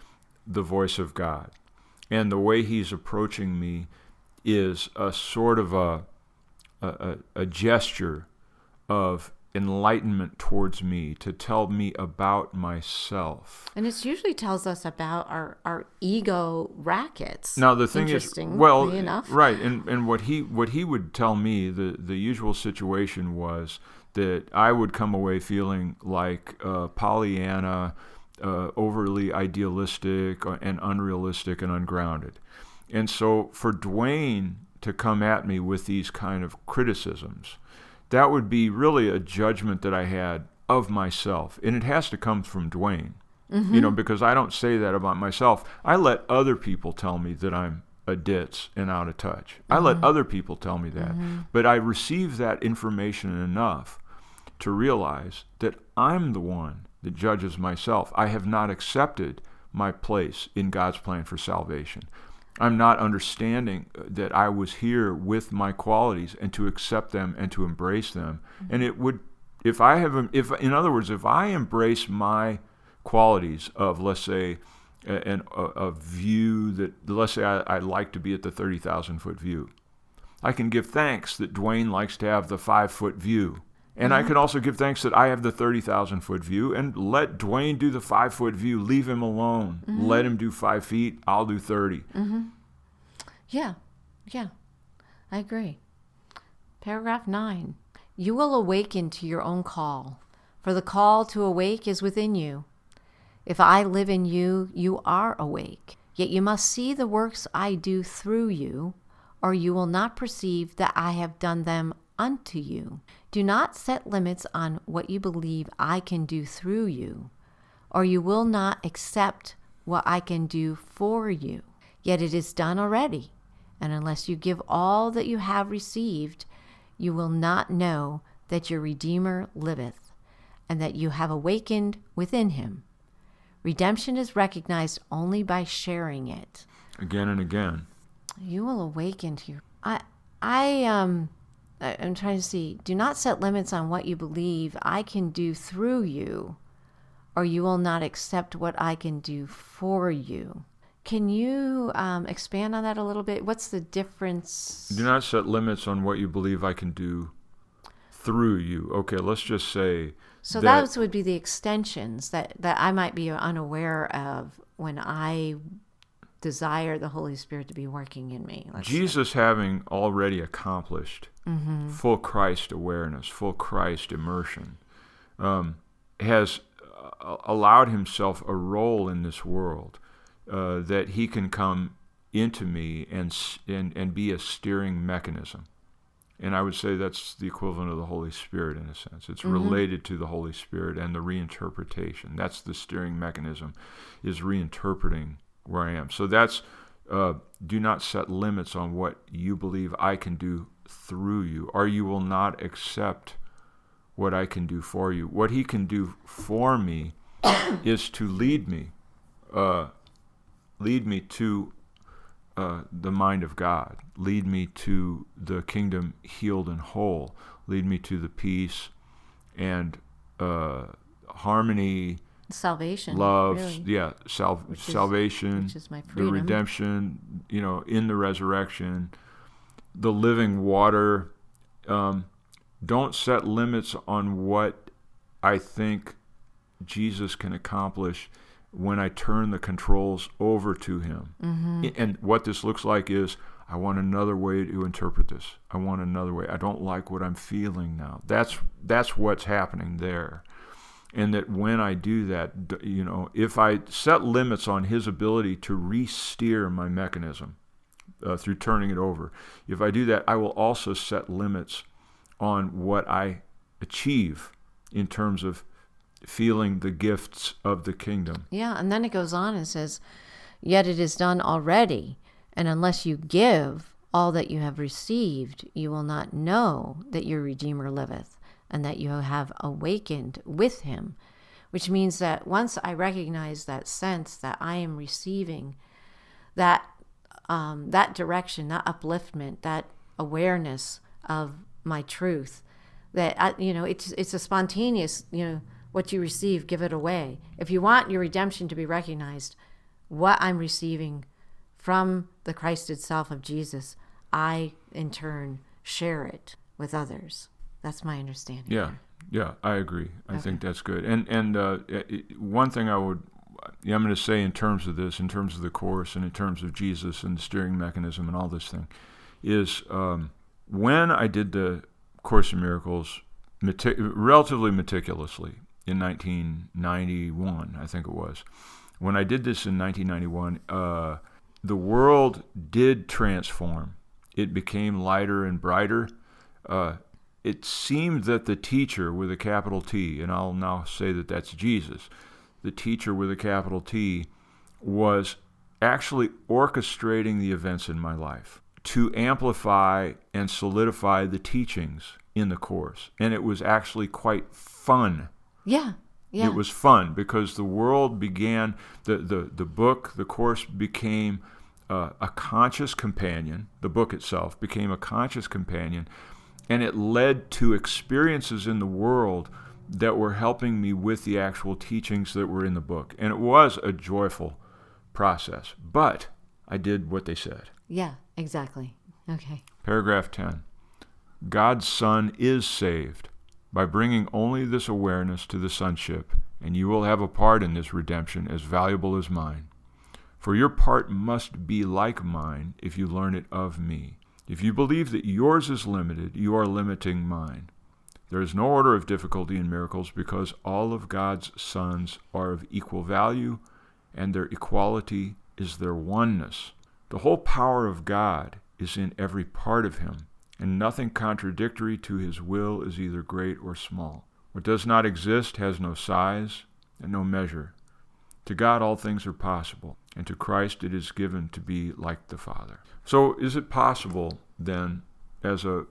the voice of God. And the way he's approaching me is a sort of a gesture of enlightenment towards me, to tell me about myself. And it usually tells us about our ego rackets. Now the thing is, enough. Right, and what he would tell me, the usual situation was that I would come away feeling like Pollyanna, overly idealistic and unrealistic and ungrounded. And so for Dwayne to come at me with these kind of criticisms, that would be really a judgment that I had of myself. And it has to come from Dwayne, because I don't say that about myself. I let other people tell me that I'm a ditz and out of touch. I let other people tell me that. But I receive that information enough to realize that I'm the one that judges myself. I have not accepted my place in God's plan for salvation. I'm not understanding that I was here with my qualities and to accept them and to embrace them. And it would, if I embrace my qualities of, let's say, a view that, let's say I like to be at the 30,000 foot view, I can give thanks that Dwayne likes to have the 5 foot view. And I can also give thanks that I have the 30,000 foot view, and let Dwayne do the 5 foot view. Leave him alone. Let him do 5 feet. I'll do 30. Yeah, I agree. Paragraph 9. You will awaken to your own call, for the call to awake is within you. If I live in you, you are awake. Yet you must see the works I do through you, or you will not perceive that I have done them unto you. Do not set limits on what you believe I can do through you, or you will not accept what I can do for you. Yet it is done already, and unless you give all that you have received, you will not know that your Redeemer liveth. and that you have awakened within him. Redemption is recognized only by sharing it. Again and again. You will awaken to your... I'm trying to see. Do not set limits on what you believe I can do through you, or you will not accept what I can do for you. Can you expand on that a little bit? What's the difference? Do not set limits on what you believe I can do through you. Okay, let's just say... So those would be the extensions that I might be unaware of when I desire the Holy Spirit to be working in me. Jesus, having already accomplished full Christ awareness, full Christ immersion, has allowed himself a role in this world that he can come into me and be a steering mechanism. And I would say that's the equivalent of the Holy Spirit in a sense. It's related to the Holy Spirit and the reinterpretation. That's the steering mechanism, is reinterpreting where I am. So that's, do not set limits on what you believe I can do through you, or you will not accept what I can do for you. What he can do for me is to lead me to the mind of God, lead me to the kingdom healed and whole, lead me to the peace and harmony, salvation, love, really. Salvation, which is my the freedom. redemption, in the resurrection, the living water. Don't set limits on what I think Jesus can accomplish when I turn the controls over to him. And what this looks like is, I want another way to interpret this. I want another way. I don't like what I'm feeling now. That's what's happening there. And that when I do that, if I set limits on his ability to re-steer my mechanism through turning it over, if I do that, I will also set limits on what I achieve in terms of feeling the gifts of the kingdom. Yeah, and then it goes on and says, yet it is done already, and unless you give all that you have received, you will not know that your Redeemer liveth, and that you have awakened with him. Which means that once I recognize that sense that I am receiving that direction, that upliftment, that awareness of my truth, that it's a spontaneous, what you receive, give it away. If you want your redemption to be recognized, what I'm receiving from the Christ itself of Jesus, I in turn share it with others. That's my understanding. Yeah, I agree. I think that's good. And one thing I'm going to say in terms of this, in terms of the Course, and in terms of Jesus and the steering mechanism and all this thing, is when I did the Course in Miracles relatively meticulously in 1991, I think it was. When I did this in 1991, the world did transform. It became lighter and brighter. It seemed that the teacher with a capital T, and I'll now say that that's Jesus, the teacher with a capital T, was actually orchestrating the events in my life to amplify and solidify the teachings in the Course. And it was actually quite fun. Yeah. It was fun because the world began, the book, the Course became a conscious companion. The book itself became a conscious companion, and it led to experiences in the world that were helping me with the actual teachings that were in the book. And it was a joyful process, but I did what they said. Yeah, exactly. Okay. Paragraph 10. God's Son is saved by bringing only this awareness to the sonship, and you will have a part in this redemption as valuable as mine. For your part must be like mine if you learn it of me. If you believe that yours is limited, you are limiting mine. There is no order of difficulty in miracles because all of God's sons are of equal value, and their equality is their oneness. The whole power of God is in every part of him, and nothing contradictory to his will is either great or small. What does not exist has no size and no measure. To God all things are possible, and to Christ it is given to be like the Father. So is it possible then, as a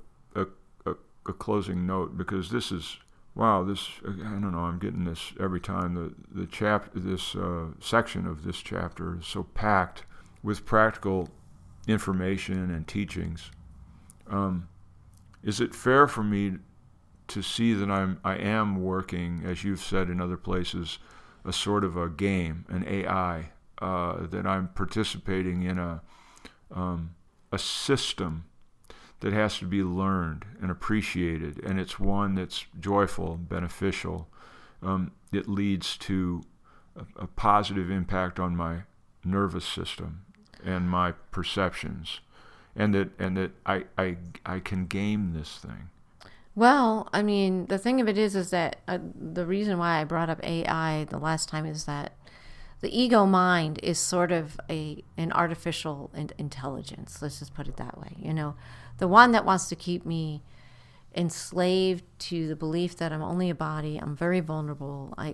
closing note, because this is wow, I don't know, I'm getting this every time. This section of this chapter is so packed with practical information and teachings. Is it fair for me to see that I am working, as you've said in other places, a sort of a game, an AI, that I'm participating in a system that has to be learned and appreciated, and it's one that's joyful, beneficial. It leads to a positive impact on my nervous system and my perceptions, and that I can game this thing. Well, I mean, the thing of it is that the reason why I brought up AI the last time is that the ego mind is sort of an artificial intelligence. Let's just put it that way. The one that wants to keep me enslaved to the belief that I'm only a body. I'm very vulnerable. I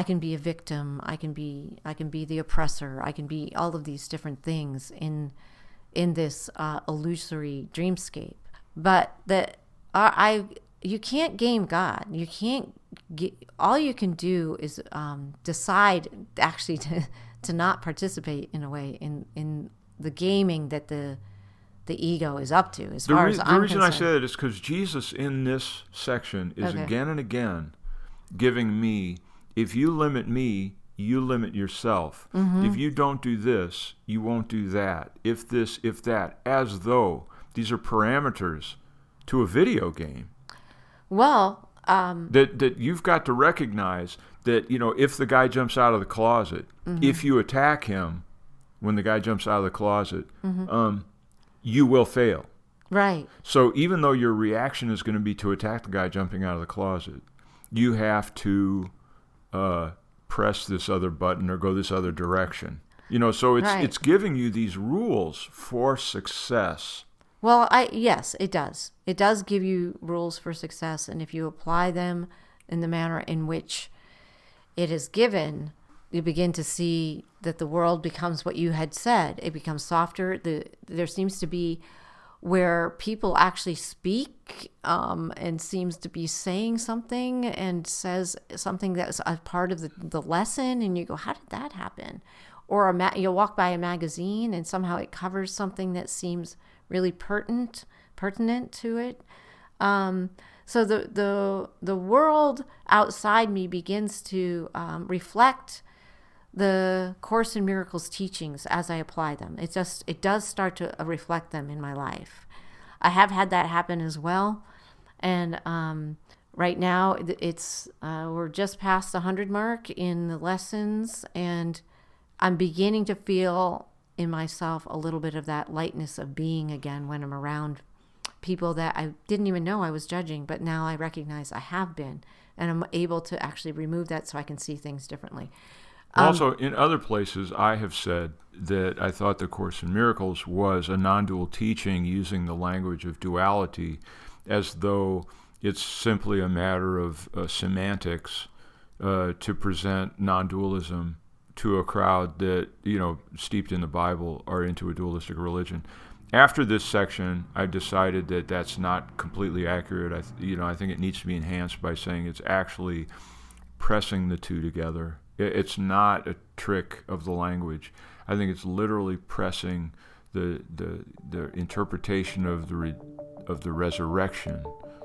can be a victim. I can be the oppressor. I can be all of these different things in this illusory dreamscape. But you can't game God. You can't. All you can do is decide actually to not participate in a way in the gaming that the ego is up to. As far as I'm concerned. The reason I say that is because Jesus in this section is again and again giving me, if you limit me, you limit yourself. Mm-hmm. If you don't do this, you won't do that. If this, if that, as though these are parameters to a video game. Well, that you've got to recognize that, if the guy jumps out of the closet, mm-hmm. if you attack him when the guy jumps out of the closet, mm-hmm. You will fail. Right. So even though your reaction is going to be to attack the guy jumping out of the closet, you have to press this other button or go this other direction. So it's giving you these rules for success. Well, yes, it does. It does give you rules for success, and if you apply them in the manner in which it is given, you begin to see that the world becomes what you had said. It becomes softer. There seems to be where people actually speak and seems to be saying something and says something that's a part of the lesson, and you go, how did that happen? Or you'll walk by a magazine and somehow it covers something that seems really pertinent to it. So the world outside me begins to reflect the Course in Miracles teachings as I apply them. It does start to reflect them in my life. I have had that happen as well, and right now it's we're just past the 100 mark in the lessons, and I'm beginning to feel in myself a little bit of that lightness of being again when I'm around people that I didn't even know I was judging, but now I recognize I have been, and I'm able to actually remove that so I can see things differently. Also, in other places, I have said that I thought the Course in Miracles was a non-dual teaching using the language of duality as though it's simply a matter of semantics to present non-dualism to a crowd that, steeped in the Bible are into a dualistic religion. After this section, I decided that that's not completely accurate. I think it needs to be enhanced by saying it's actually pressing the two together. It's not a trick of the language. I think it's literally pressing the interpretation of the resurrection,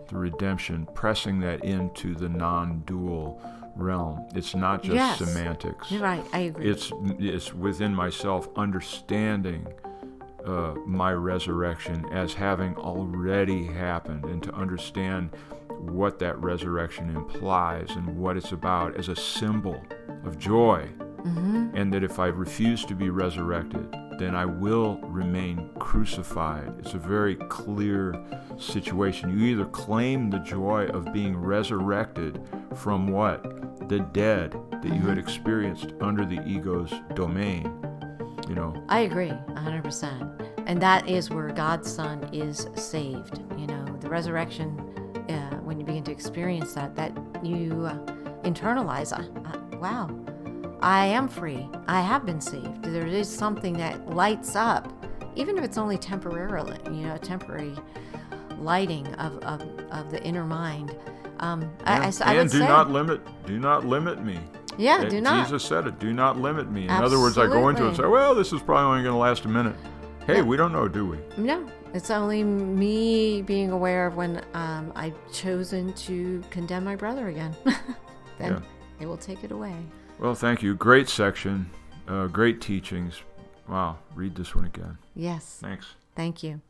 the redemption, pressing that into the non-dual realm. It's not just semantics. You're right. I agree. It's within myself understanding my resurrection as having already happened, and to understand what that resurrection implies and what it's about as a symbol of joy. Mm-hmm. And that if I refuse to be resurrected, then I will remain crucified. It's a very clear situation. You either claim the joy of being resurrected from what? The dead that mm-hmm. you had experienced under the ego's domain. I agree 100%. And that is where God's Son is saved. The resurrection, when you begin to experience that you internalize, wow, I am free. I have been saved. There is something that lights up, even if it's only temporarily, a temporary lighting of the inner mind. I would do say, not limit me. Yeah, do not. Jesus said it. Do not limit me. In other words, I go into it and say, well, this is probably only going to last a minute. Hey, we don't know, do we? No, it's only me being aware of when I've chosen to condemn my brother again. Then it will take it away. Well, thank you. Great section. Great teachings. Wow. Read this one again. Yes. Thanks. Thank you.